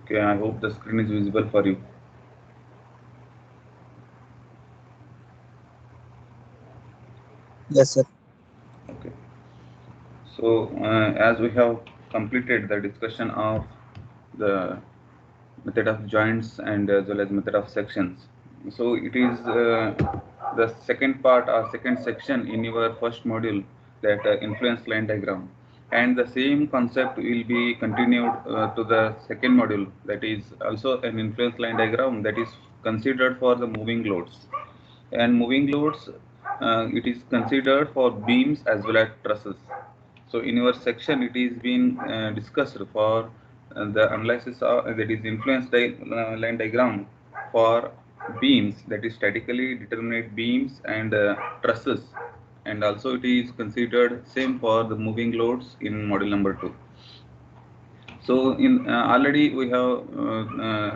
Okay, I hope the screen is visible for you. Yes, sir. Okay. So, as we have completed the discussion of the method of joints and as well as method of sections. So it is the second part or second section in your first module, that influence line diagram, and the same concept will be continued to the second module, that is also an influence line diagram that is considered for the moving loads. And moving loads, it is considered for beams as well as trusses. So in your section it is been discussed for the analysis of that is line diagram for beams, that is statically determinate beams and trusses, and also it is considered same for the moving loads in module number 2. So in already we have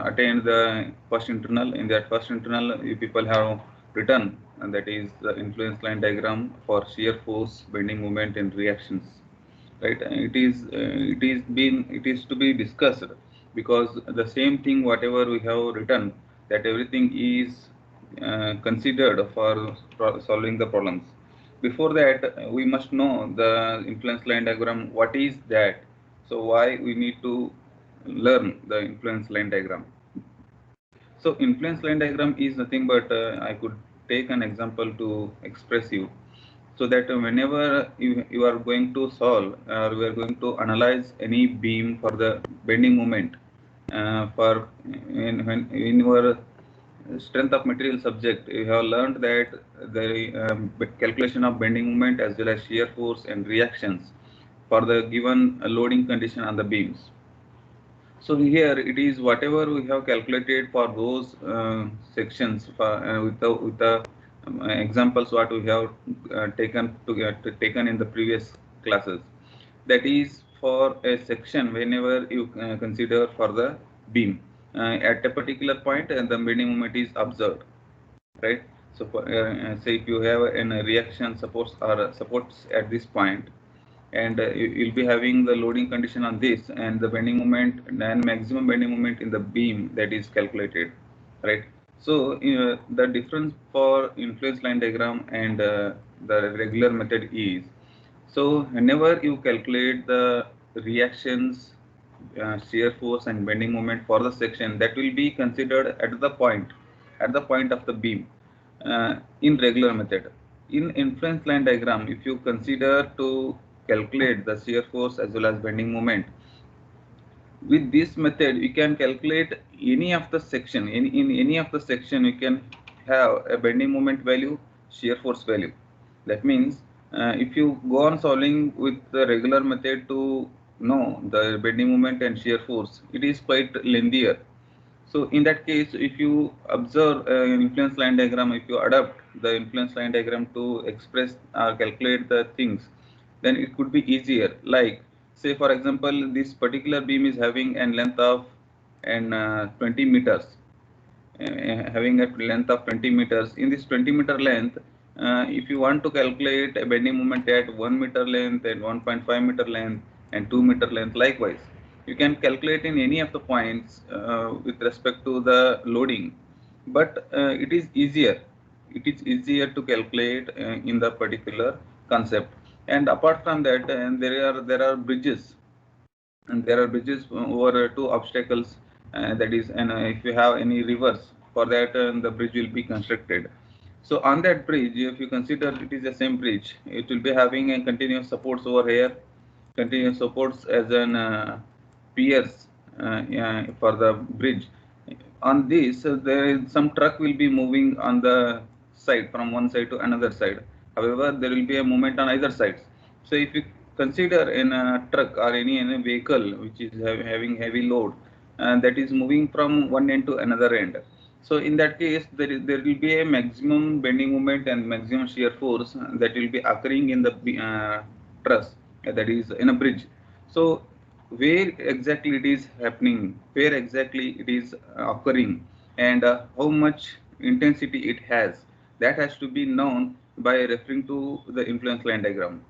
attained the first internal. In that first internal, you people have written, and that is the influence line diagram for shear force, bending moment, and reactions. Right? It is to be discussed, because the same thing whatever we have written, that everything is considered for solving the problems. Before that, we must know the influence line diagram. What is that? So why we need to learn the influence line diagram? So influence line diagram is nothing but I could take an example to express you, so that whenever you are going to solve or we are going to analyze any beam for the bending moment, for in your strength of material subject, you have learned that the calculation of bending moment as well as shear force and reactions for the given loading condition on the beams. So here it is whatever we have calculated for those sections for, with the examples what we have taken in the previous classes. That is for a section whenever you consider for the beam at a particular point and the bending moment is observed, right? So for, say if you have a reaction supports or supports at this point, and you'll be having the loading condition on this and the bending moment and maximum bending moment in the beam that is calculated, right? So the difference for influence line diagram and the regular method is, so whenever you calculate the reactions, shear force and bending moment for the section, that will be considered at the point of the beam in regular method. In influence line diagram, if you consider to calculate the shear force as well as bending moment, with this method you can calculate any of the section. In any of the section you can have a bending moment value, shear force value. That means if you go on solving with the regular method to know the bending moment and shear force, it is quite lengthier. So in that case, if you observe influence line diagram, if you adapt the influence line diagram to express or calculate the things, then it could be easier. Like, say for example, this particular beam is having a length of 20 meters, having a length of 20 meters. In this 20-meter length, if you want to calculate a bending moment at 1 meter length and 1.5 meter length and 2 meter length, likewise, you can calculate in any of the points with respect to the loading, but it is easier. It is easier to calculate in the particular concept. And apart from that, there are bridges, and there are bridges over two obstacles, that is, and if you have any rivers, for that the bridge will be constructed. So on that bridge, if you consider it is the same bridge, it will be having a continuous supports over here, continuous supports as an piers for the bridge. On this, there is some truck will be moving on the side from one side to another side. However, there will be a movement on either sides. So if you consider in a truck or any vehicle which is having heavy load, that is moving from one end to another end. So in that case, there will be a maximum bending moment and maximum shear force that will be occurring in the truss, that is in a bridge. So where exactly it is happening, where exactly it is occurring, and how much intensity it has, that has to be known by referring to the influence line diagram.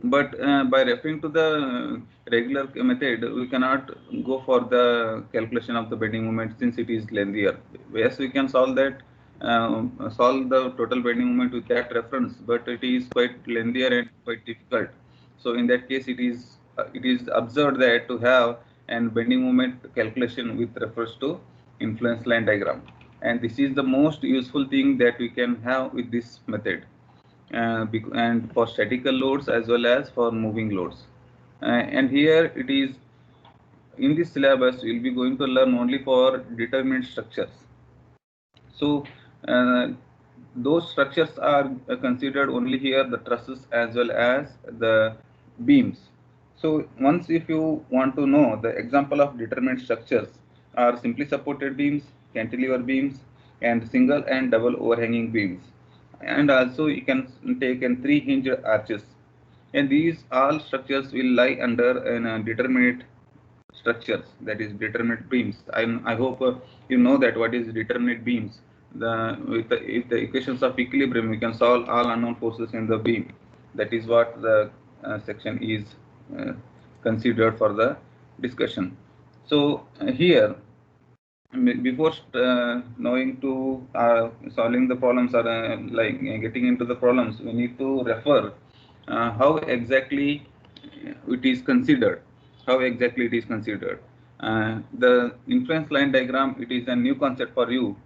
But by referring to the regular method, we cannot go for the calculation of the bending moment since it is lengthier. Yes, we can solve that, solve the total bending moment with that reference, but it is quite lengthier and quite difficult. So in that case, it is observed that to have an bending moment calculation with reference to influence line diagram, and this is the most useful thing that we can have with this method. And for statical loads as well as for moving loads. And here it is, in this syllabus we'll be going to learn only for determinate structures. So those structures are considered only here, the trusses as well as the beams. So once if you want to know the example of determinate structures are simply supported beams, cantilever beams, and single and double overhanging beams. And also you can take in 3-hinged arches. And these all structures will lie under determinate structures, that is determinate beams. I hope you know that what is determinate beams. With the equations of equilibrium, we can solve all unknown forces in the beam. That is what the section is considered for the discussion. So here, before knowing to solving the problems or like getting into the problems, we need to refer how exactly it is considered. How exactly it is considered. The influence line diagram, it is a new concept for you.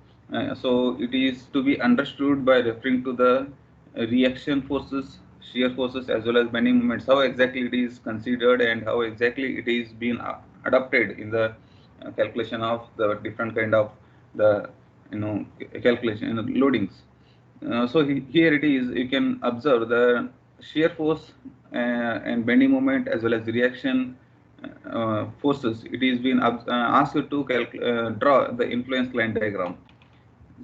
So it is to be understood by referring to the reaction forces, shear forces, as well as bending moments. How exactly it is considered and how exactly it is being adopted in the calculation of the different kind of the calculation loadings. So here it is, you can observe the shear force and bending moment as well as the reaction forces. It is been asked you to draw the influence line diagram.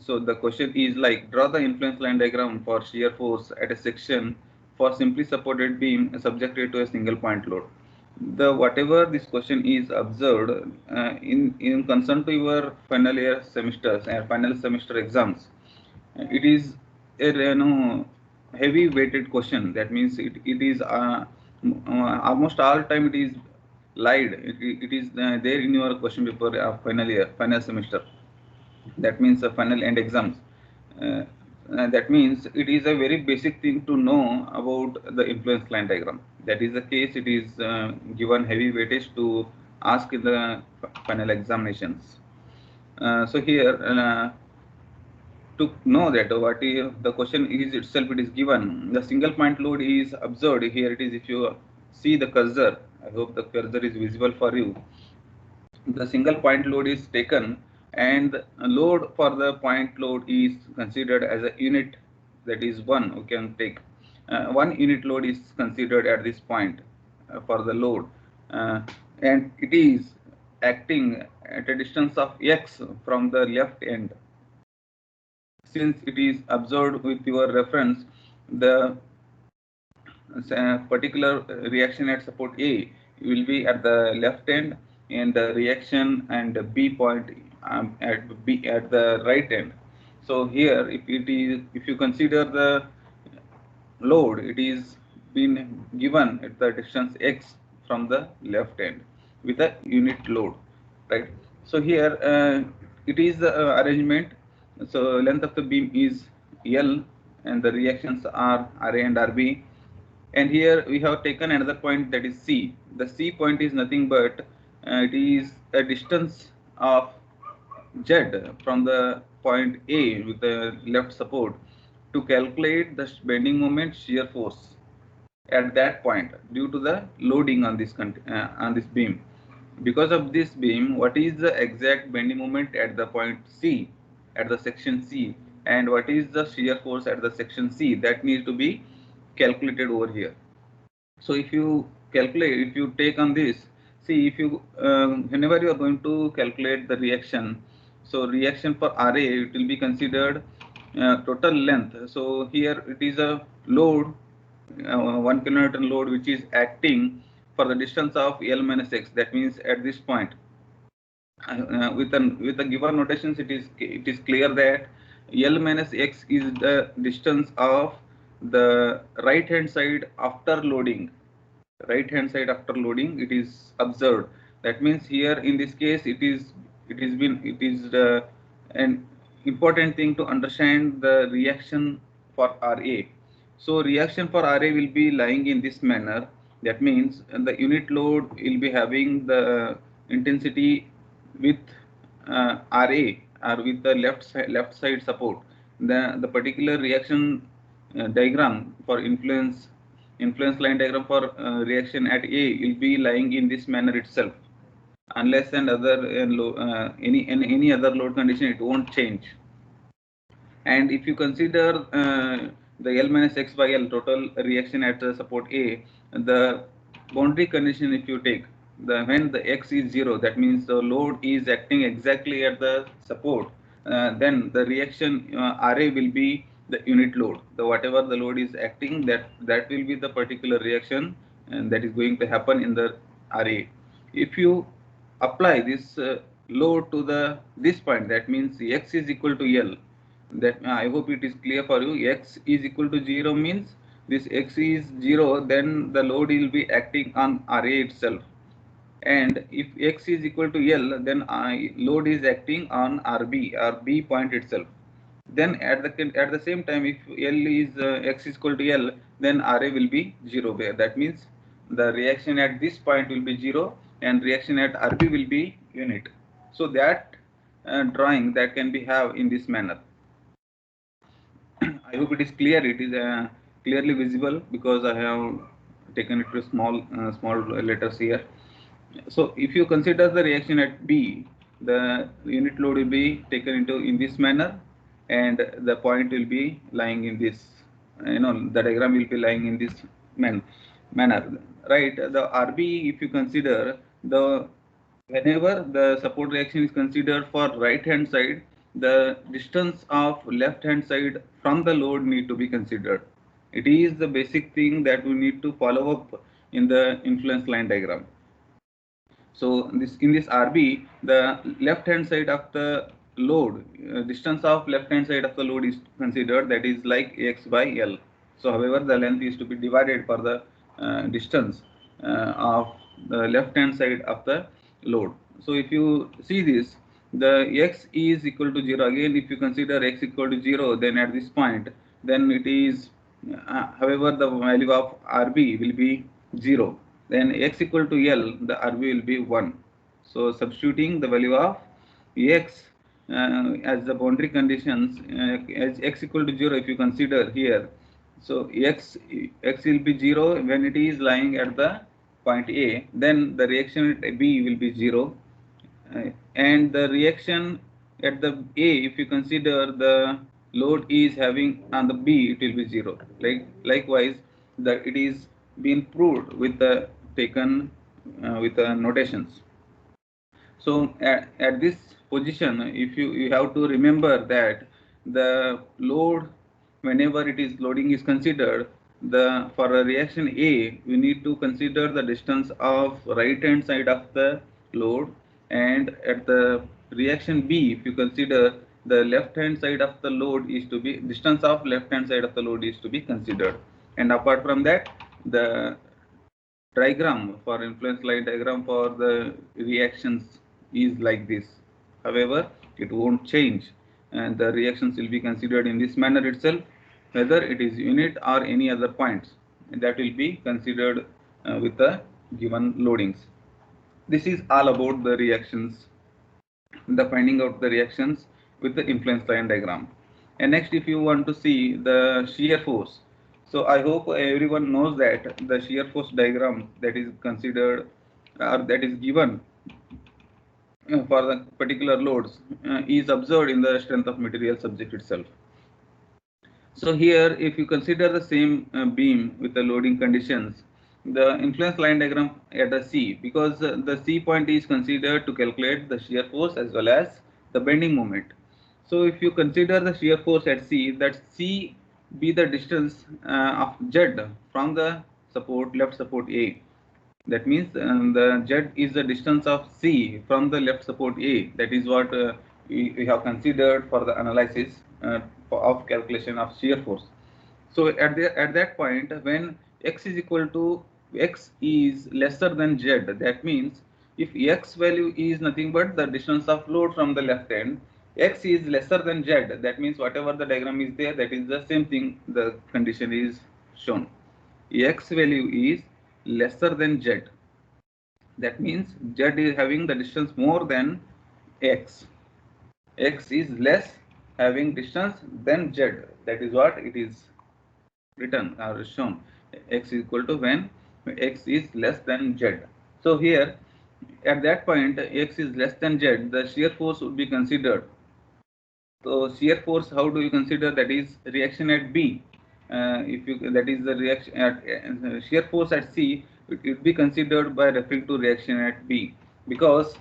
So the question is like, draw the influence line diagram for shear force at a section for simply supported beam subjected to a single point load. The whatever this question is observed in concern to your final year semesters and final semester exams, it is a heavy weighted question. That means it is almost all time it is lied. It is there in your question paper of final year, final semester. That means the final end exams. Uh, that means it is a very basic thing to know about the influence line diagram. That is the case, it is given heavy weightage to ask in the final examinations. So here, to know that what is, the question is itself, it is given. The single point load is observed. Here it is, if you see the cursor, I hope the cursor is visible for you. The single point load is taken, and load for the point load is considered as a unit, that is 1. We can take 1 unit load is considered at this point for the load, and it is acting at a distance of x from the left end. Since it is observed with your reference, the particular reaction at support A will be at the left end, and the reaction and B point at the right end. So here, if you consider the load, it is been given at the distance x from the left end with a unit load, right? So here it is the arrangement. So length of the beam is L, and the reactions are RA and RB. And here we have taken another point, that is C. The C point is nothing but it is a distance of Z from the point A with the left support to calculate the bending moment shear force at that point due to the loading on this beam. Because of this beam, what is the exact bending moment at the point C, at the section C, and what is the shear force at the section C, that needs to be calculated over here. So if you calculate, if you take on this, see, if you whenever you are going to calculate the reaction, so reaction for RA, it will be considered total length. So here it is a load, 1 kilonewton load, which is acting for the distance of L minus x. That means at this point, with the given notations, it is clear that L minus x is the distance of the right hand side after loading, it is observed. That means here in this case it is an important thing to understand the reaction for RA. So reaction for RA will be lying in this manner. That means the unit load will be having the intensity with RA, or with the left side support. The particular reaction diagram for influence line diagram for reaction at A will be lying in this manner itself, unless and other any other load condition, it won't change. And if you consider the L minus X by L total reaction at support A, the boundary condition, if you take when the X is 0, that means the load is acting exactly at the support, then the reaction RA will be the unit load. The whatever the load is acting, that will be the particular reaction, and that is going to happen in the RA. If you apply this load to this point, that means X is equal to L. That I hope it is clear for you. X is equal to 0 means this X is 0, then the load will be acting on RA itself. And if X is equal to L, then load is acting on RB or B point itself. Then at the same time, if L is X is equal to L, then RA will be 0 there. That means the reaction at this point will be 0 and reaction at RB will be unit. So that drawing that can be have in this manner. I hope it is clear. It is clearly visible because I have taken it to small letters here. So if you consider the reaction at B, the unit load will be taken into in this manner, and the point will be lying in this. The diagram will be lying in this manner, right? The RB, if you consider whenever the support reaction is considered for right hand side, the distance of left hand side from the load need to be considered. It is the basic thing that we need to follow up in the influence line diagram. So in this RB, the left hand side of the load, distance of left hand side of the load is considered, that is like X by L. So however, the length is to be divided for the distance of the left hand side of the load. So if you see this, the X is equal to 0. Again, if you consider X equal to 0, then at this point, then it is however, the value of RB will be 0. Then X equal to L, the RB will be 1. So substituting the value of X as the boundary conditions, as X equal to 0, if you consider here, so X will be 0 when it is lying at the point A, then the reaction at B will be 0. And the reaction at the A, if you consider the load is having on the B, it will be 0. Likewise, it is being proved with the taken with the notations. So at this position, if you have to remember that the load, whenever it is loading is considered, for a reaction A, we need to consider the distance of right hand side of the load, and at the reaction B, if you consider the left hand side of the load is to be distance of left hand side of the load is to be considered. And apart from that, the diagram for influence line diagram for the reactions is like this. However, it won't change, and the reactions will be considered in this manner itself, whether it is unit or any other points, and that will be considered with the given loadings. This is all about the reactions, the finding out the reactions with the influence line diagram. And next, if you want to see the shear force, so I hope everyone knows that the shear force diagram that is considered or that is given for the particular loads is observed in the strength of material subject itself. So here, if you consider the same beam with the loading conditions, the influence line diagram at the C, because the C point is considered to calculate the shear force as well as the bending moment. So if you consider the shear force at C, that C be the distance of Z from the left support A. That means the Z is the distance of C from the left support A. That is what we have considered for the analysis of calculation of shear force. So at that point, when x is lesser than z, that means if x value is nothing but the distance of load from the left end, x is lesser than z, that means whatever the diagram is there, that is the same thing, the condition is shown. X value is lesser than z, that means z is having the distance more than x. X is less having distance than z, that is what it is written or shown. X is equal to when x is less than z. So here at that point x is less than z, the shear force would be considered. So shear force, how do you consider? That is reaction at B. If you, that is the reaction at shear force at C, it will be considered by referring to reaction at B, because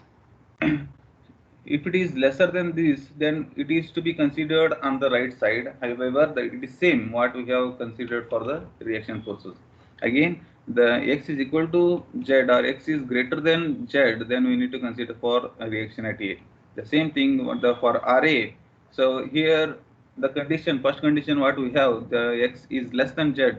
if it is lesser than this, then it is to be considered on the right side. However, it is same what we have considered for the reaction forces. Again, the x is equal to z or x is greater than z, then we need to consider for a reaction at A. The same thing for RA. So here the condition, first condition what we have, the x is less than z,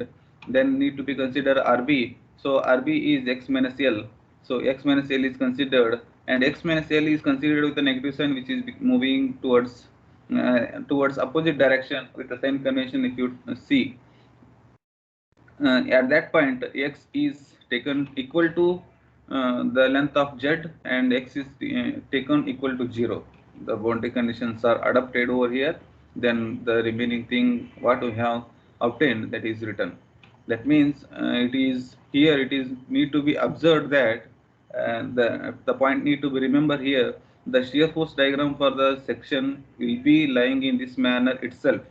then need to be considered RB. So RB is x minus L. So x minus L is considered, and x minus L is considered with a negative sign, which is moving towards opposite direction with the sign convention. If you see, at that point x is taken equal to the length of z, and x is taken equal to 0. The boundary conditions are adopted over here, then the remaining thing what we have obtained, that is written. That means it is here, it is need to be observed that the point need to be remembered here, the shear force diagram for the section will be lying in this manner itself,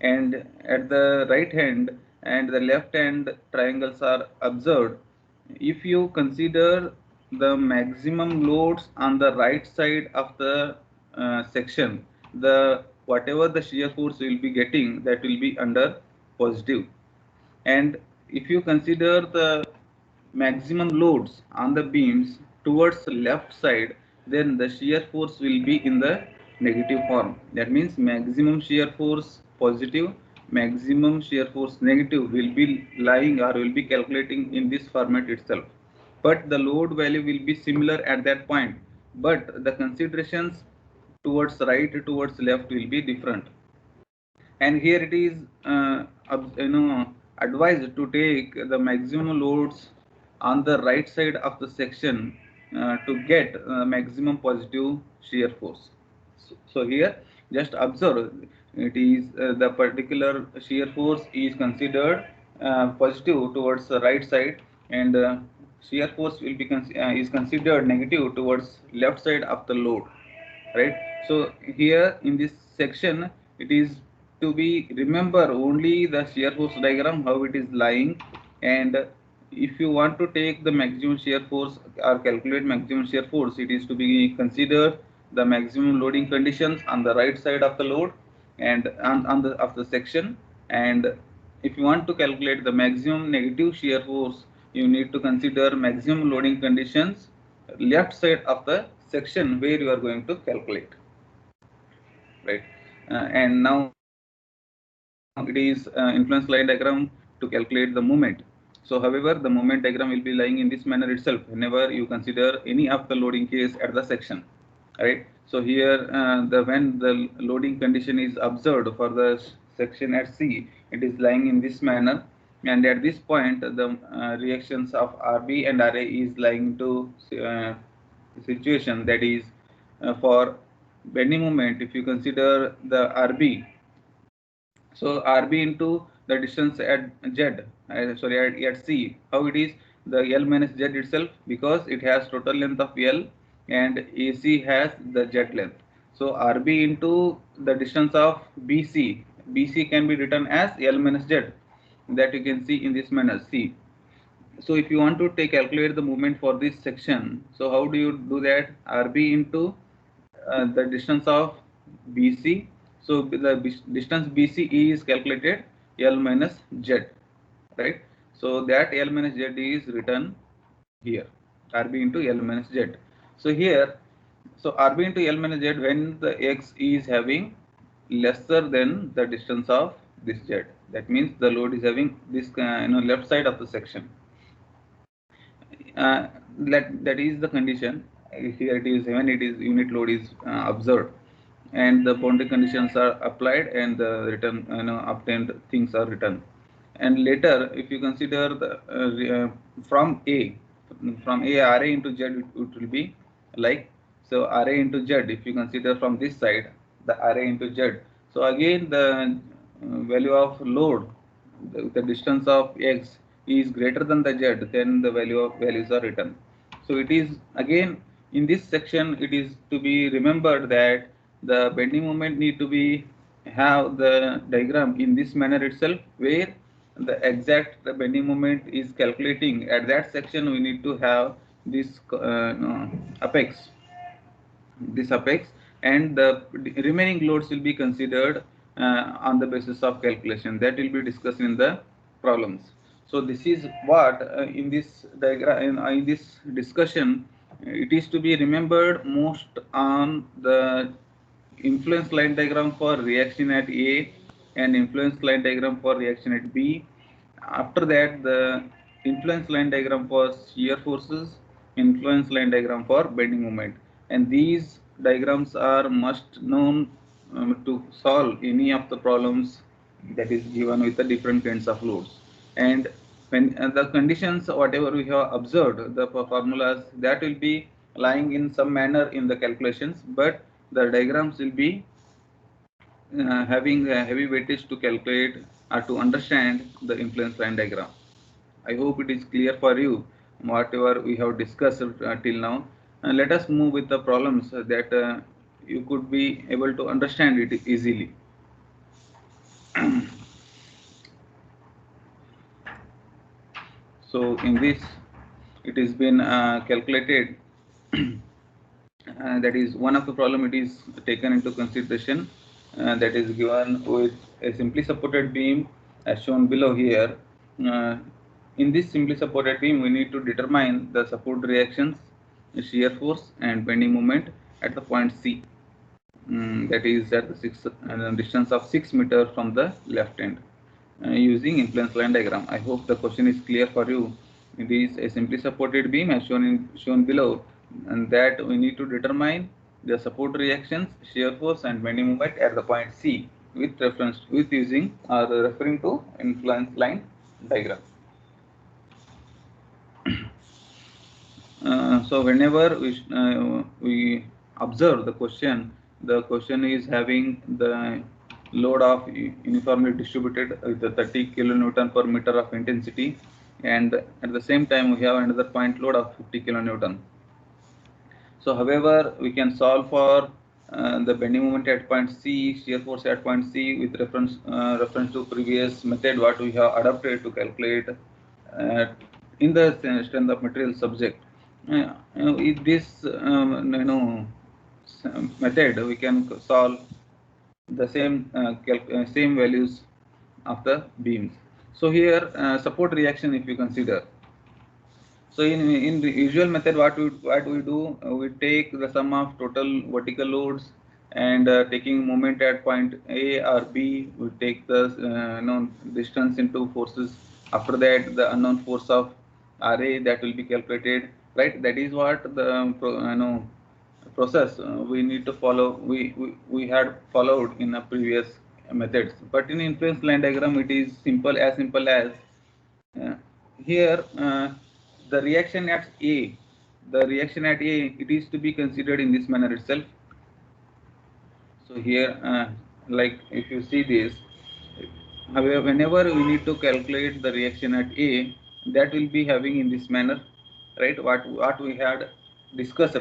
and at the right hand and the left hand triangles are observed. If you consider the maximum loads on the right side of the section, the whatever the shear force will be getting, that will be under positive. And if you consider the maximum loads on the beams towards left side, then the shear force will be in the negative form. That means maximum shear force positive, maximum shear force negative will be lying or will be calculating in this format itself. But the load value will be similar at that point, but the considerations towards right, towards left will be different. And here it is advised to take the maximum loads on the right side of the section to get maximum positive shear force. So here just observe, it is the particular shear force is considered positive towards the right side, and shear force will be is considered negative towards left side of the load, right? So here in this section, it is to be remember only the shear force diagram, how it is lying, and if you want to take the maximum shear force or calculate maximum shear force, it is to be consider the maximum loading conditions on the right side of the load and on the of the section. And if you want to calculate the maximum negative shear force, you need to consider maximum loading conditions left side of the section where you are going to calculate, right? And now it is influence line diagram to calculate the moment. So however, the moment diagram will be lying in this manner itself whenever you consider any of the loading case at the section, right? So here when the loading condition is observed for the section at C, it is lying in this manner, and at this point the reactions of RB and RA is lying to situation, that is for bending moment. If you consider the RB, so RB into the distance at Z, at C, how it is the L minus Z itself, because it has total length of L and AC has the Z length. So RB into the distance of BC, BC can be written as L minus Z, that you can see in this manner, C. So if you want to calculate the moment for this section, so how do you do that? RB into the distance of BC. So the distance BC is calculated L minus Z, right? So that L minus Z is written here, RB into L minus Z. So here, so RB into L minus Z when the X is having lesser than the distance of this Z. That means the load is having this left side of the section. That is the condition. Here it is when it is unit load is observed, and the boundary conditions are applied, and the return obtained things are written. And later, if you consider the from A RA into Z, it will be like, so RA into Z. If you consider from this side the RA into Z, so again the value of load, the distance of X is greater than the Z, then the values are written. So it is again in this section, it is to be remembered that the bending moment need to be have the diagram in this manner itself, where the exact bending moment is calculating. At that section we need to have this apex, and the remaining loads will be considered on the basis of calculation that will be discussed in the problems. So this is what in this diagram, in this discussion, it is to be remembered most on the influence line diagram for reaction at A and influence line diagram for reaction at B. After that, the influence line diagram for shear forces, influence line diagram for bending moment, and these diagrams are must known to solve any of the problems that is given with the different kinds of loads. And when the conditions whatever we have observed, the formulas that will be lying in some manner in the calculations, but the diagrams will be having a heavy weightage to calculate or to understand the influence line diagram. I hope it is clear for you whatever we have discussed till now. Let us move with the problems that you could be able to understand it easily. So in this, it has been calculated. That is one of the problem. It is taken into consideration. That is given with a simply supported beam as shown below here. In this simply supported beam, we need to determine the support reactions, shear force, and bending moment at the point C. That is at the distance of 6 meters from the left end, using influence line diagram. I hope the question is clear for you. It is a simply supported beam as shown below, and that we need to determine the support reactions, shear force, and bending moment at the point C with using or referring to influence line diagram. So whenever we observe the question is having the load of uniformly distributed with the 30 kilonewton per meter of intensity, and at the same time we have another point load of 50 kilonewton. So however, we can solve for the bending moment at point C, shear force at point C with reference to previous method what we have adopted to calculate in the strength of material subject. With this method, we can solve the same values of the beams. So here support reaction, if you consider. So in the usual method, what we do, we take the sum of total vertical loads and taking moment at point A or B, we take the known distance into forces. After that, the unknown force of RA that will be calculated, right? That is what the process we need to follow. We had followed in the previous methods, but in influence line diagram, it is simple as here. The reaction at A, it is to be considered in this manner itself. So here, like if you see this, however, whenever we need to calculate the reaction at A, that will be having in this manner, right? What we had discussed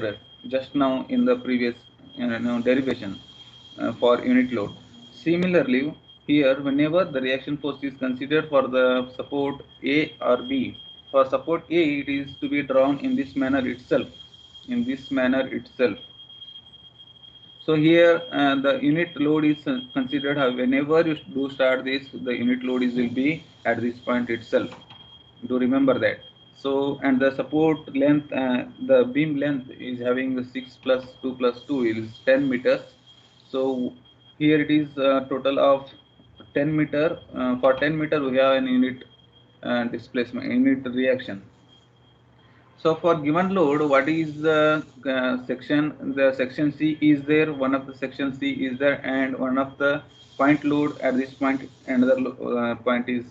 just now in the previous derivation for unit load. Similarly, here whenever the reaction force is considered for the support A or B, for support A it is to be drawn in this manner itself. So here the unit load is considered. Whenever you do start this, the unit load will be at this point itself. Do remember that. So and the support length, the beam length is having the 6 plus 2 is 10 meters. So here it is a total of 10 meter. For 10 meter, we have an unit displacement, unit reaction. So for given load, what is the section? The section C is there. One of the section C is there, and one of the point load at this point, another point is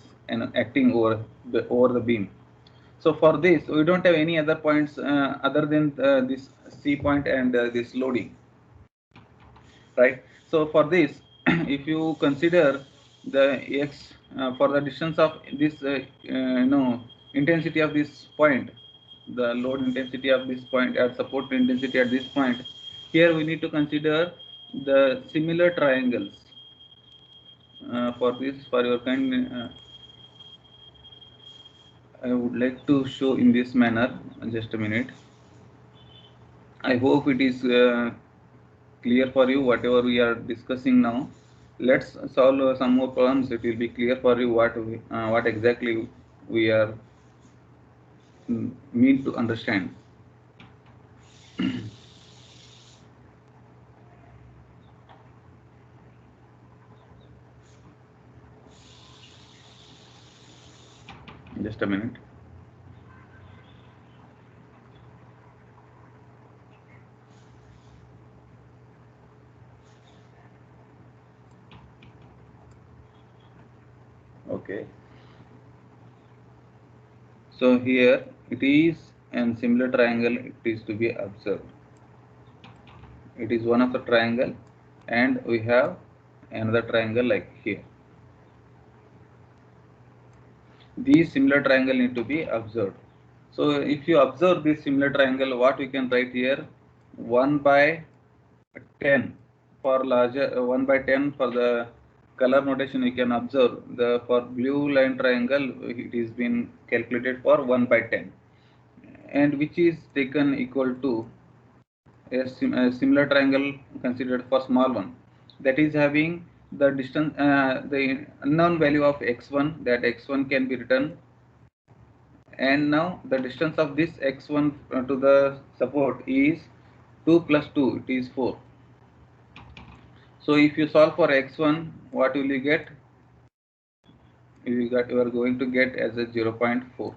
acting over the beam. So for this, we don't have any other points other than this C point and this loading, right? So for this, if you consider the x for the distance of this, intensity of this point, the load intensity of this point or support intensity at this point, here we need to consider the similar triangles. For this, for your kind, I would like to show in this manner. Just a minute. I hope it is clear for you whatever we are discussing now. Let's solve some more problems. It will be clear for you what exactly we are mean to understand. Just a minute. Okay. So here it is and similar triangle it is to be observed. It is one of the triangle and we have another triangle like here. These similar triangle need to be observed. So if you observe this similar triangle, what we can write here, 1 by 10 for larger, 1 by 10 for the color notation we can observe. The for blue line triangle it is been calculated for 1 by 10, and which is taken equal to a similar triangle considered for small one, that is having the distance, the unknown value of x1, that x1 can be written, and now the distance of this x1 to the support is 2 plus 2, it is 4. So if you solve for x1, what will you get? You are going to get as a 0.4,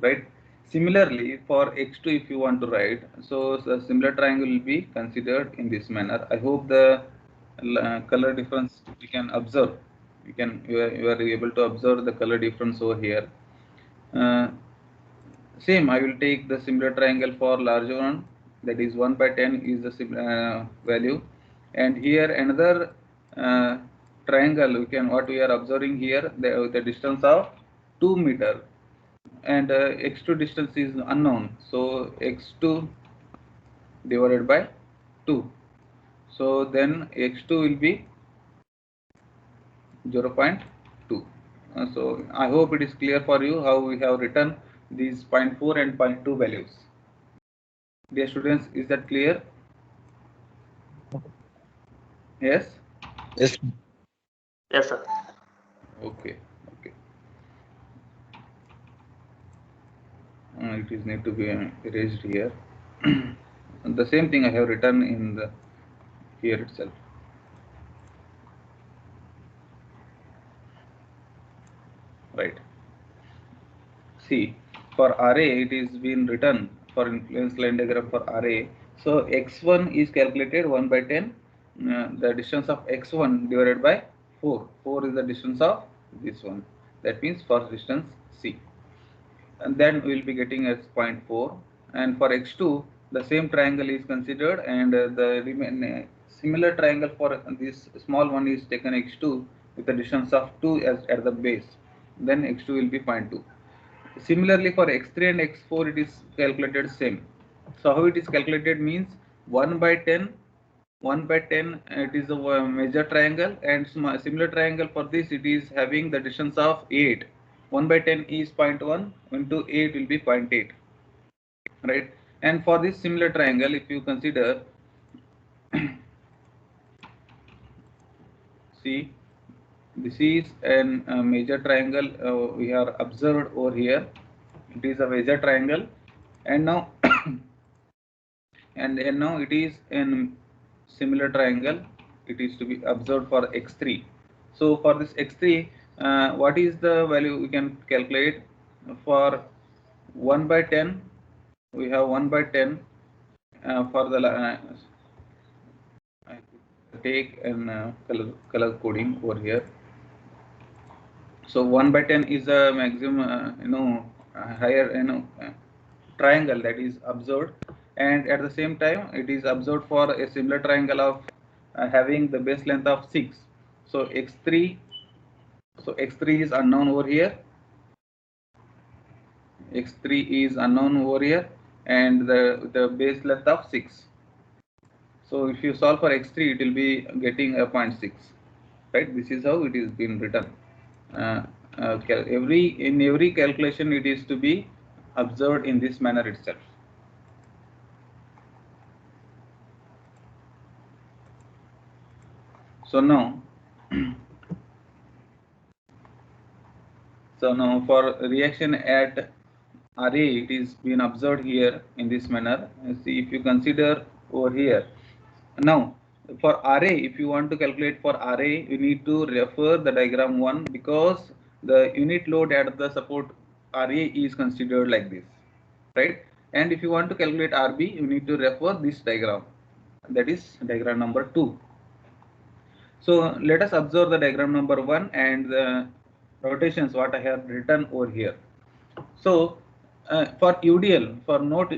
right? Similarly, for x2, if you want to write, so a similar triangle will be considered in this manner. I hope the color difference you can observe. You are able to observe the color difference over here. Same, I will take the similar triangle for larger one, that is 1 by 10 is the value, and here another triangle what we are observing here, the distance of 2 meter, and x2 distance is unknown, so x2 divided by 2, so then x2 will be 0.2. So I hope it is clear for you how we have written these 0.4 and 0.2 values. Dear students, is that clear? Yes? Yes. Yes, sir. Okay. It is need to be erased here. The same thing I have written in the here itself. Right. See, for array it is been written for influence line diagram for array. So x1 is calculated 1 by 10. The distance of x1 divided by 4. 4 is the distance of this one. That means for distance C. And then we will be getting as 0.4, and for x2 the same triangle is considered, and the similar triangle for this small one is taken x2 with the distance of 2 as at the base, then x2 will be 0.2. Similarly for x3 and x4 it is calculated same. So how it is calculated means 1 by 10 it is a major triangle, and similar triangle for this it is having the distance of 8. 1 by 10 is 0.1 into 8 will be 0.8, right? And for this similar triangle, if you consider, see, this is a major triangle we are observed over here. It is a major triangle, and now and now it is a similar triangle, it is to be observed for x3. So for this x3, what is the value we can calculate? For 1 by 10, we have 1 by 10 for the I take an color coding over here. So 1 by 10 is a maximum higher triangle that is observed, and at the same time it is observed for a similar triangle of having the base length of 6. So x3 is unknown over here, x3 is unknown over here, and the base length of 6. So if you solve for x3, it will be getting a 0.6, right? This is how it is been written. In every calculation it is to be observed in this manner itself. So now for reaction at array, it is been observed here in this manner. See, if you consider over here, now for array, if you want to calculate for array, you need to refer the diagram 1, because the unit load at the support array is considered like this, right? And if you want to calculate RB, you need to refer this diagram, that is diagram number 2. So let us observe the diagram number 1 and the rotations what I have written over here. So for UDL, for note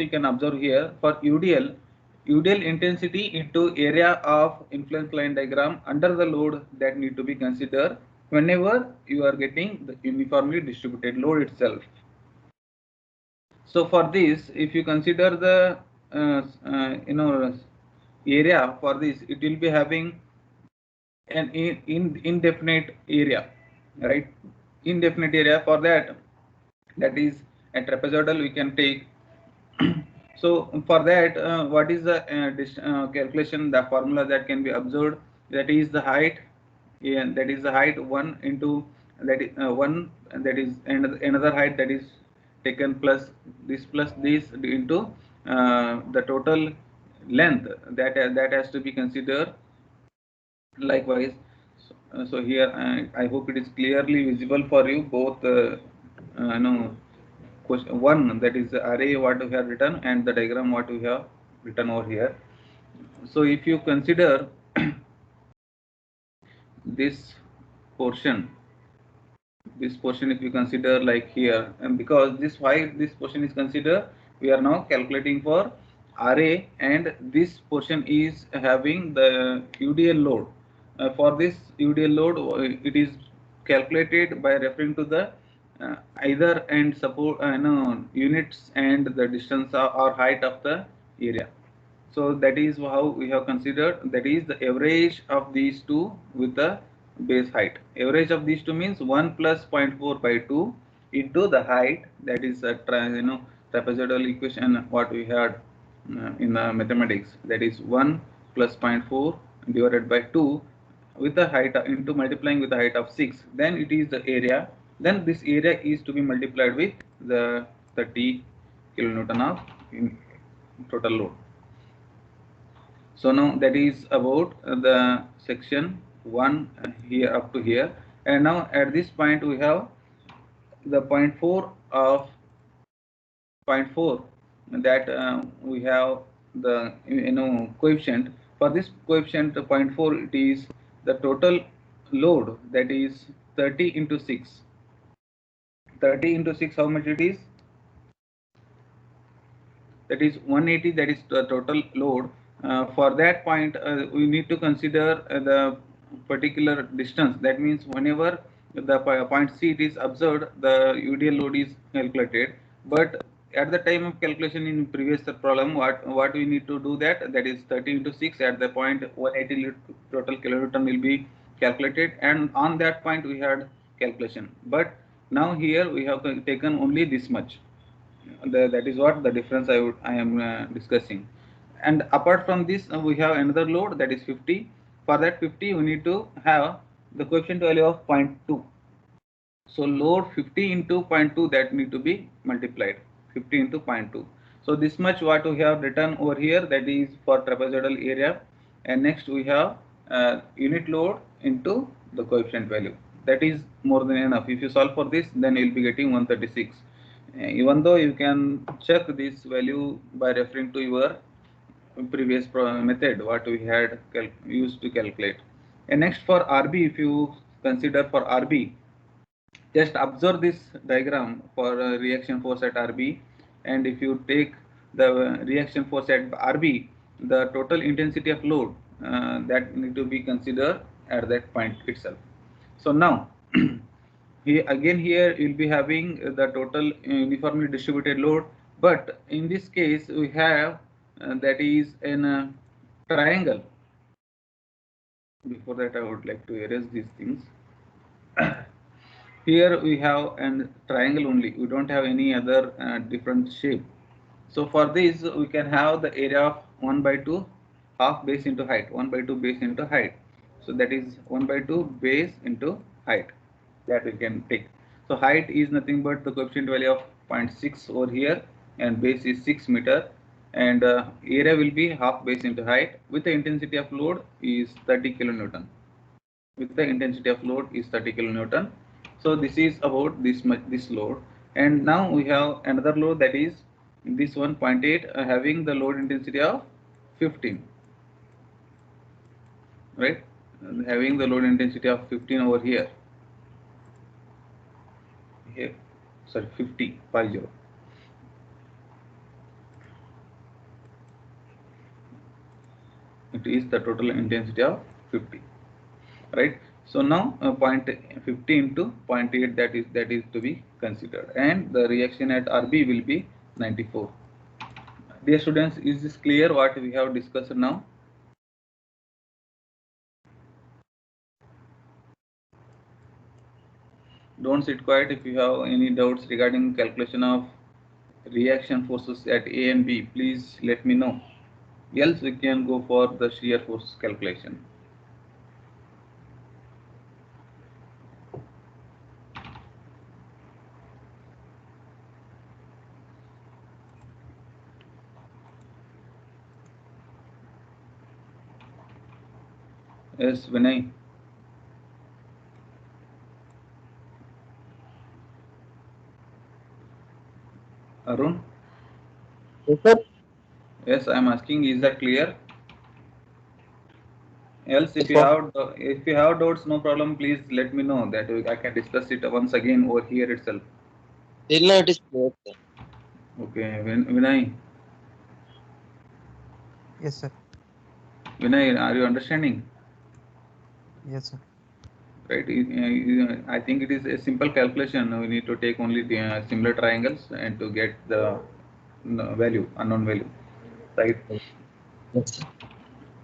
you can observe here, for UDL intensity into area of influence line diagram under the load that need to be considered whenever you are getting the uniformly distributed load itself. So for this, if you consider the area for this, it will be having an indefinite area, right? Indefinite area. For that is a trapezoidal we can take. So for that, what is the calculation, the formula that can be observed? That is the height, that is the height 1 into that is 1, that is another height that is taken plus this into the total length that has to be considered. Likewise, so here I hope it is clearly visible for you, both question 1, that is the array what we have written, and the diagram what we have written over here. So if you consider this portion, if you consider like here, and because this portion is considered, we are now calculating for array, and this portion is having the UDL load. For this UDL load, it is calculated by referring to the either and support units and the distance or height of the area. So that is how we have considered, that is the average of these two with the base height. Average of these two means 1 plus 0.4 by 2 into the height, that is a trapezoidal equation what we had in the mathematics, that is 1 plus 0.4 divided by 2 with the height into multiplying with the height of 6, then it is the area. Then this area is to be multiplied with the 30 kilonewton of total load. So now that is about the section 1 here up to here, and now at this point we have the 0.4 of 0.4, that we have the coefficient. For this coefficient 0.4, it is the total load, that is 30 into 6. 30 into 6, how much it is? That is 180, that is the total load. For that point, we need to consider the particular distance. That means whenever the point C it is observed, the UDL load is calculated. But at the time of calculation in previous problem, what we need to do, that is 30 into 6 at the point 180 total kilonewton will be calculated, and on that point we had calculation. But now here we have taken only this much. That is what the difference I am discussing. And apart from this, we have another load, that is 50. For that 50, we need to have the coefficient value of 0.2. So load 50 into 0.2, that need to be multiplied, 50 into 0.2. So this much what we have written over here, that is for trapezoidal area. And next we have unit load into the coefficient value. That is more than enough. If you solve for this, then you'll be getting 136. Even though you can check this value by referring to your previous method what we had used to calculate. And next for RB, if you consider for RB, just observe this diagram for reaction force at RB, and if you take the reaction force at RB, the total intensity of load that need to be considered at that point itself. So now here you'll be having the total uniformly distributed load, but in this case we have that is in a triangle. Before that, I would like to erase these things. Here we have a triangle only. We don't have any other different shape. So for this, we can have the area of 1 by 2 half base into height, 1 by 2 base into height. So that is 1 by 2 base into height that we can take. So height is nothing but the coefficient value of 0.6 over here, and base is 6 meter, and area will be half base into height with the intensity of load is 30 kilonewton. With the intensity of load is 30 kilonewton. So this is about this much, this load. And now we have another load, that is this 1.8 having the load intensity of 15, right? Having the load intensity of 15 over here. Here, sorry, 50. It is the total intensity of 50, right? So now 0.50 into 0.8, that is to be considered, and the reaction at RB will be 94. Dear students, is this clear what we have discussed now? Don't sit quiet. If you have any doubts regarding calculation of reaction forces at A and B, please let me know. Else we can go for the shear force calculation. Yes, Vinay. Arun? Yes, sir. Yes, I am asking, is that clear? Else, if Yes, you have doubts, no problem. Please let me know that I can discuss it once again over here itself. Till now it is clear, sir. Okay, Vinay. Yes, sir. Vinay, are you understanding? Yes, sir. Right. I think it is a simple calculation. We need to take only the similar triangles and to get the value, unknown value, right? Yes, sir.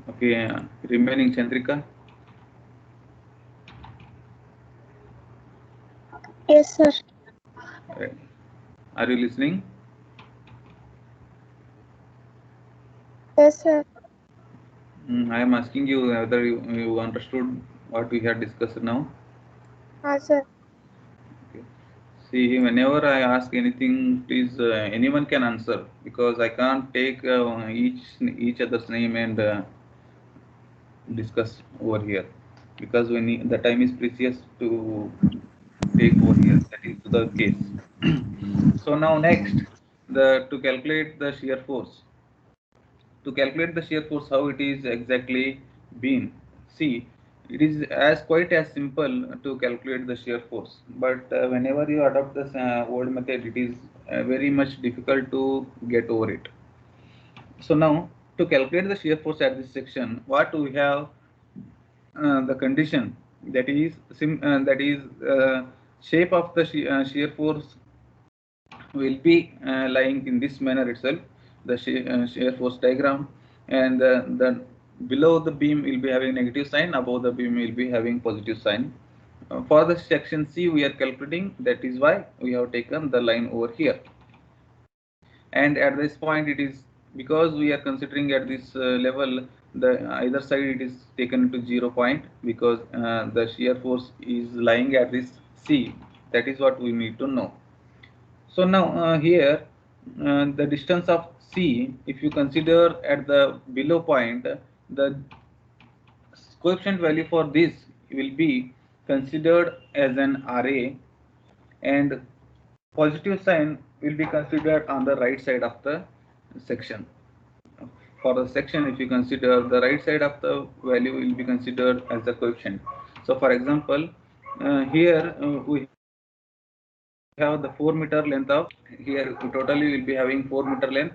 Okay. Remaining, Chandrika. Yes, sir. Right. Are you listening? Yes, sir. I am asking you whether you understood what we have discussed now. Sir. Okay. See, whenever I ask anything, please anyone can answer, because I can't take each other's name and discuss over here, because we need, the time is precious to take over here. That is the case. So now next, to calculate the shear force. To calculate the shear force, how it is exactly been? See, it is quite as simple to calculate the shear force, but whenever you adopt this old method, it is very much difficult to get over it. So now, to calculate the shear force at this section, what we have, the condition, that is shape of the shear force will be lying in this manner itself, the shear force diagram, and the below the beam will be having negative sign, above the beam will be having positive sign. For the section C we are calculating, that is why we have taken the line over here. And at this point, it is because we are considering at this level, the either side it is taken to 0 point, because the shear force is lying at this C. That is what we need to know. So now here the distance of C, if you consider at the below point, the coefficient value for this will be considered as an array, and positive sign will be considered on the right side of the section. For the section, if you consider the right side of the value will be considered as the coefficient. So for example, here we have the 4 meter length of, here totally will be having 4 meter length.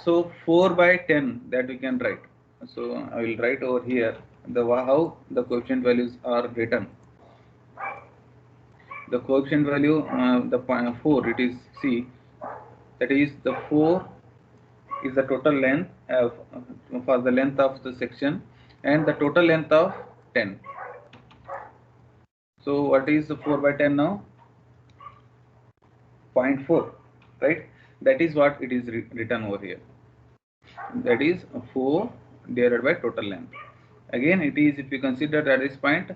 So 4 by 10 that we can write. So I will write over here the how the coefficient values are written. The coefficient value, the 4, it is C, that is the 4 is the total length for the length of the section, and the total length of 10. So what is the 4 by 10 now? 0.4, right? That is what it is written over here. That is 4 divided by total length. Again, it is, if you consider at this point,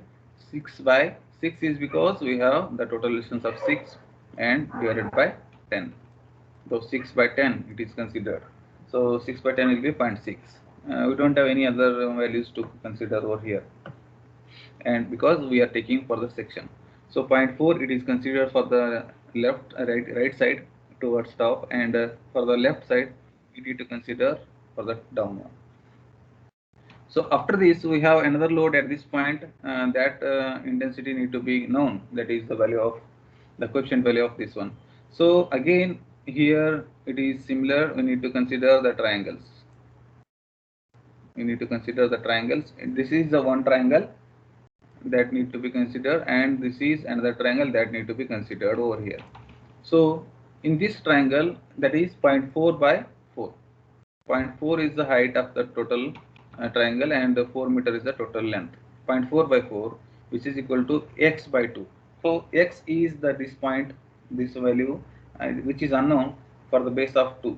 6 by 6 is because we have the total distance of 6 and divided by 10. So 6 by 10 it is considered. So 6 by 10 will be 0.6. We don't have any other values to consider over here, and because we are taking for the section. So 0.4 it is considered for the right side towards top, and for the left side we need to consider for the down one. So after this we have another load at this point, that intensity need to be known, that is the value of the coefficient value of this one. So again here it is similar, we need to consider the triangles. We need to consider the triangles. This is the one triangle that need to be considered, and this is another triangle that need to be considered over here. So in this triangle, that is 0.4 by 4. 0.4 is the height of the total triangle, and 4 meter is the total length. 0.4 by 4, which is equal to x by 2. So x is this point, this value, which is unknown for the base of 2.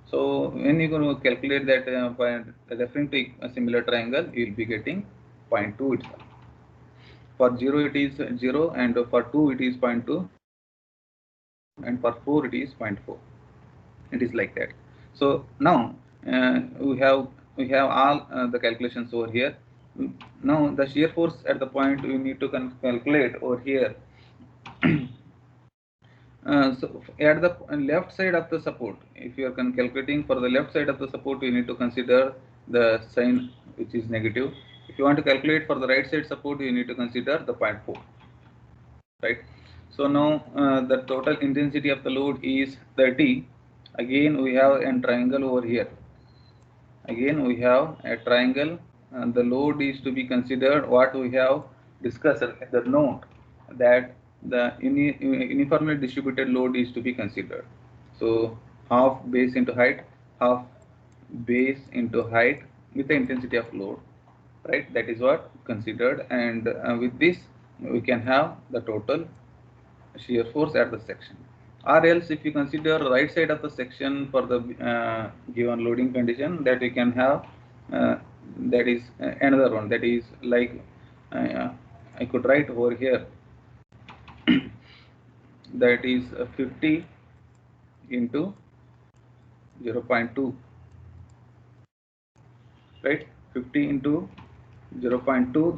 So when you going to calculate that by referring to a similar triangle, you will be getting 0.2 itself. For 0 it is 0, and for 2 it is 0.2, and for 4 it is 0.4. It is like that. So now we have all the calculations over here. Now the shear force at the point we need to calculate over here. So at the left side of the support, if you are calculating for the left side of the support, you need to consider the sign which is negative. If you want to calculate for the right side support, you need to consider the 0.4, right? So now the total intensity of the load is 30. Again we have a triangle over here. Again we have a triangle, and the load is to be considered what we have discussed at the note, that the uniformly distributed load is to be considered. So half base into height, half base into height with the intensity of load, right? That is what considered, and with this we can have the total shear force at the section. Or else if you consider right side of the section for the given loading condition, that we can have that is another one, that is like I could write over here that is 50 into 0.2, right? 50 into 0.2,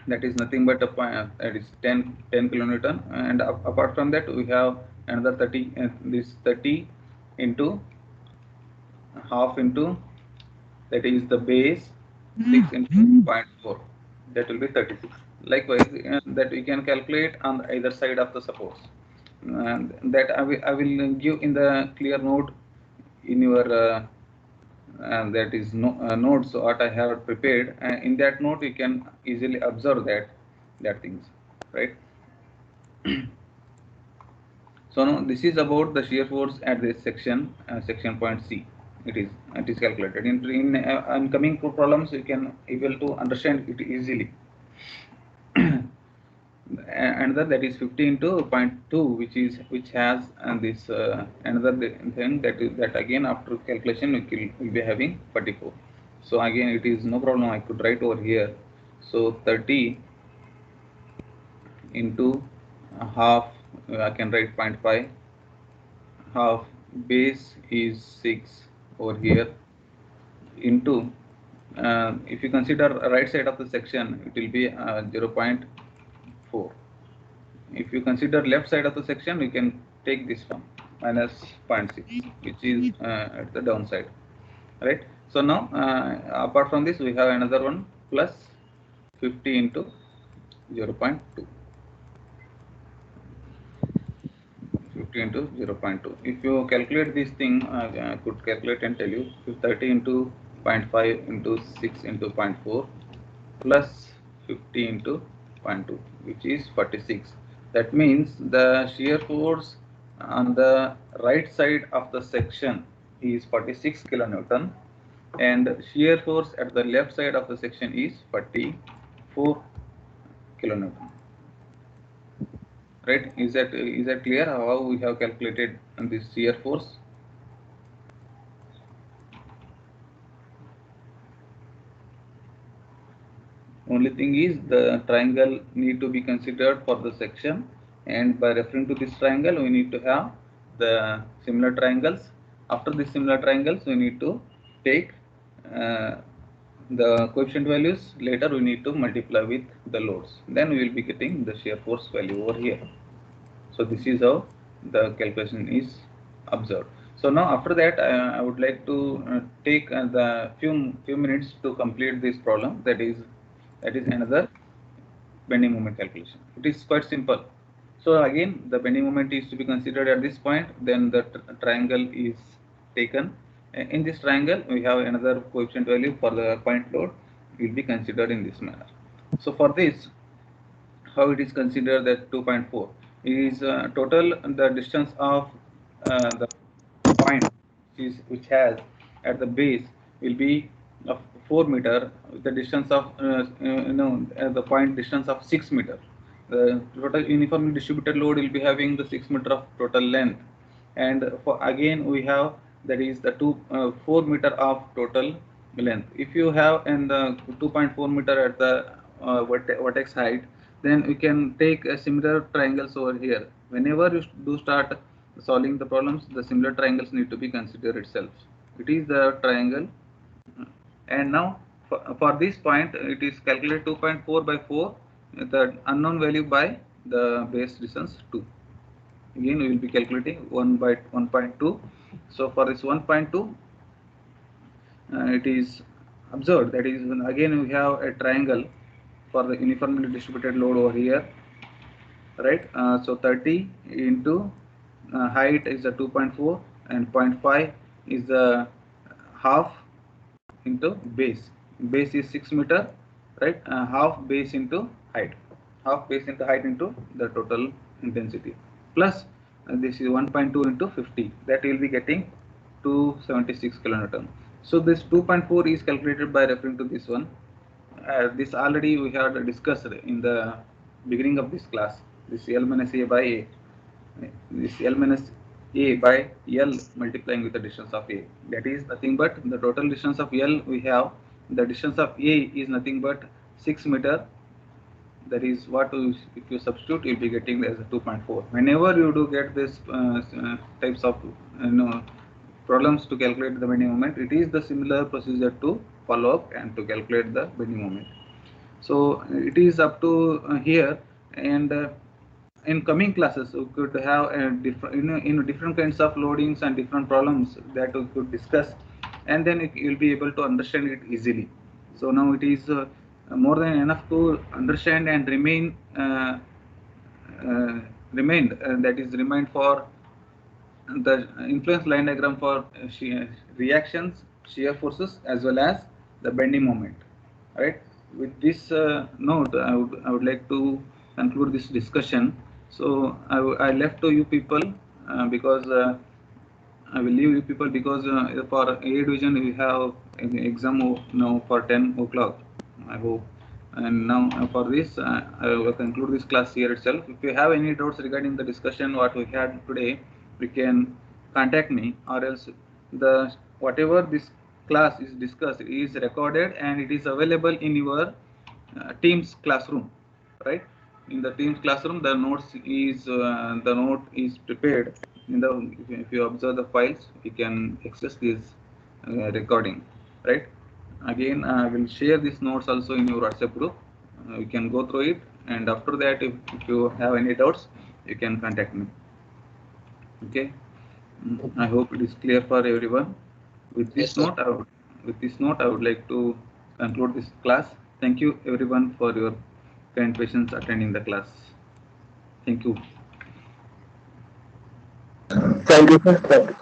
that is nothing but that is 10 kilonewton, and apart from that we have another 30, this 30 into half into, that is the base, 6 into 0.4, that will be 36. Likewise that we can calculate on either side of the supports, and that I will give in the clear note in your and that is notes what I have prepared. In that note you can easily observe that things, right? So now this is about the shear force at this section, section point C. It is calculated. In coming problems you can able to understand it easily. Another, that is 50 into 0.2, which has this another thing, that again after calculation we will be having 44. So again it is no problem, I could write over here. So 30 into half, I can write 0.5, half base is 6 over here, into if you consider right side of the section, it will be 0.4. If you consider left side of the section, we can take this term minus 0.6, which is at the downside, right? So now, apart from this, we have another one plus 50 into 0.2. 50 into 0.2. If you calculate this thing, I could calculate and tell you 30 into 0.5 into 6 into 0.4 plus 50 into 0.2, which is 46. That means the shear force on the right side of the section is 46 kilonewton, and shear force at the left side of the section is 44 kilonewton. Right? Is that clear how we have calculated this shear force? Only thing is the triangle need to be considered for the section, and by referring to this triangle, we need to have the similar triangles. After the similar triangles, we need to take the coefficient values. Later, we need to multiply with the loads. Then we will be getting the shear force value over here. So this is how the calculation is observed. So now after that, I would like to take the few minutes to complete this problem. That is another bending moment calculation. It is quite simple. So again, the bending moment is to be considered at this point. Then the triangle is taken. In this triangle, we have another coefficient value for the point load. Will be considered in this manner. So for this, how it is considered that 2.4 is total the distance of the point which has at the base will be of 4 meter, the distance of the point distance of 6 meter. The total uniformly distributed load will be having the 6 meter of total length, and for again we have that is the 4 meter of total length. If you have and the 2.4 meter at the vertex height, then we can take a similar triangles over here. Whenever you do start solving the problems, the similar triangles need to be considered itself. It is the triangle, and now for this point, it is calculated 2.4 by 4, the unknown value by the base distance 2. Again, we will be calculating 1 by 1.2. So for this 1.2, it is observed that is again we have a triangle for the uniformly distributed load over here, right? So 30 into height is the 2.4 and 0.5 is the half into base. Base is 6 meter, right? Half base into height. Half base into height into the total intensity. Plus this is 1.2 into 50. That will be getting 276 kilonewton. So this 2.4 is calculated by referring to this one. This already we had discussed in the beginning of this class. This L minus A by A. This L minus A by L multiplying with the distance of A. That is nothing but the total distance of L we have. The distance of A is nothing but 6 meter. That is what if you substitute, you'll be getting as a 2.4. Whenever you do get this types of problems to calculate the bending moment, it is the similar procedure to follow up and to calculate the bending moment. So it is up to here, and in coming classes we could have different different kinds of loadings and different problems that we could discuss, and then you'll be able to understand it easily. So now it is more than enough to understand and remain that is remained for the influence line diagram for reactions, shear forces, as well as the bending moment. Right. With this note, I would like to conclude this discussion. So I left to you people because I will leave you people because for A division we have an exam now for 10 o'clock. I hope. And now for this, I will conclude this class here itself. If you have any doubts regarding the discussion what we had today, we can contact me, or else the whatever this class is discussed is recorded and it is available in your Teams classroom, right? In the Teams classroom, the note is prepared. In the if you observe the files, you can access this recording, right? again, I will share these notes also in your WhatsApp group. You can go through it, and after that, if you have any doubts, you can contact me. Okay. I hope it is clear for everyone. With this Yes, sir. note, I would like to conclude this class. Thank you everyone for your kind patience attending the class. Thank you. Thank you, sir. Thank you.